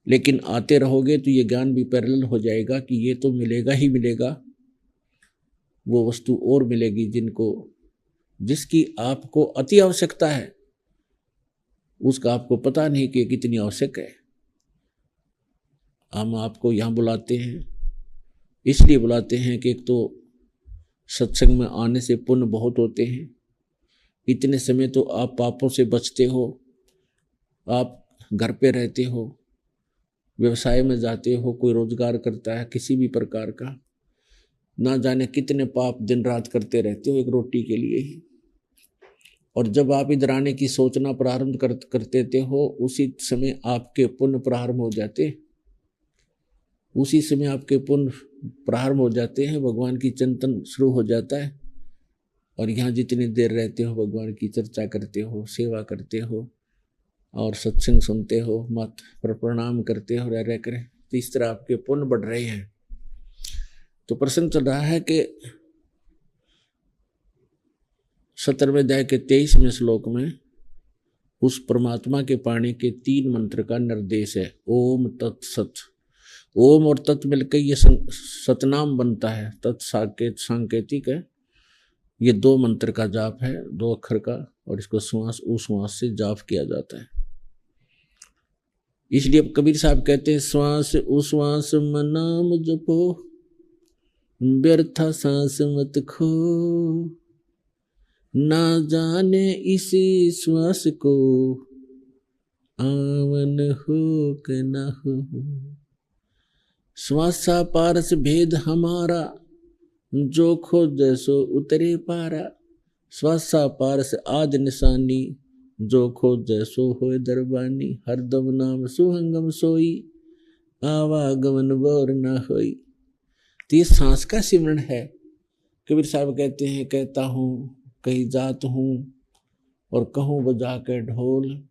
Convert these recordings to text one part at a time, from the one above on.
लेकिन आते रहोगे तो ये ज्ञान भी पैरेलल हो जाएगा कि ये तो मिलेगा ही मिलेगा, वो वस्तु और मिलेगी जिसकी आपको अति आवश्यकता है, उसका आपको पता नहीं कि कितनी आवश्यक है। हम आपको यहाँ बुलाते हैं, इसलिए बुलाते हैं कि एक तो सत्संग में आने से पुण्य बहुत होते हैं। इतने समय तो आप पापों से बचते हो, आप घर पे रहते हो, व्यवसाय में जाते हो, कोई रोजगार करता है किसी भी प्रकार का, ना जाने कितने पाप दिन रात करते रहते हो एक रोटी के लिए ही। और जब आप इधर आने की सोचना प्रारंभ करते हो, उसी समय आपके पुण्य प्रारंभ हो जाते, उसी समय आपके पुण्य प्रारंभ हो जाते हैं, भगवान की चिंतन शुरू हो जाता है। और यहाँ जितनी देर रहते हो भगवान की चर्चा करते हो, सेवा करते हो और सत्संग सुनते हो, मत पर प्रणाम करते हो, रह कर, तो इस तरह आपके पुण्य बढ़ रहे हैं। तो प्रश्न चल रहा है कि 17वें अध्याय के 23वें श्लोक में उस परमात्मा के पाणी के 3 मंत्र का निर्देश है, ओम तत्सत। ओम और तत् मिलकर ये सतनाम बनता है, तत्साकेत सांकेतिक है। ये 2 मंत्र का जाप है, 2 अक्षर का, और इसको श्वास उश्वास से जाप किया जाता है। इसलिए कबीर साहब कहते हैं, श्वास उश्वास मन नाम जपो, व्यर्था सांस मत खो, ना जाने इसी श्वास को आवन हो के न हो। श्वासा पारस भेद हमारा, जो खो जैसो उतरे पारा। श्वासा पारस आद निशानी, जो खो जैसो होए दरबानी। हरदम नाम सुहंगम सोई, आवागमन बोर न होई। तो ये सांस का सिमरन है। कबीर साहब कहते हैं, कहता हूँ कहीं जात हूँ और कहूँ बजा के ढोल,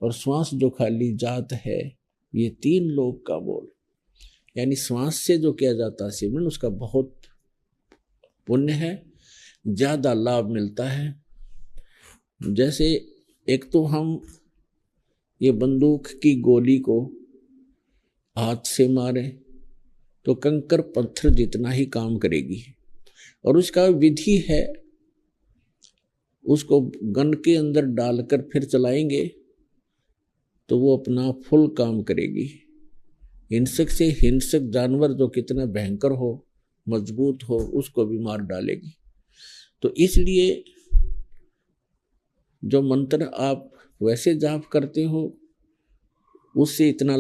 और श्वास जो खाली जात है, ये 3 लोक का बोल। यानी श्वास से जो किया जाता है सिमरन, उसका बहुत पुण्य है, ज्यादा लाभ मिलता है। जैसे एक तो हम ये बंदूक की गोली को हाथ से मारे तो कंकर पत्थर जितना ही काम करेगी, और उसका विधि है, उसको गन के अंदर डालकर फिर चलाएंगे तो वो अपना फुल काम करेगी। हिंसक से हिंसक जानवर जो कितना भयंकर हो, मजबूत हो, उसको भी मार डालेगी। तो इसलिए जो मंत्र आप वैसे जाप करते हो, उससे इतना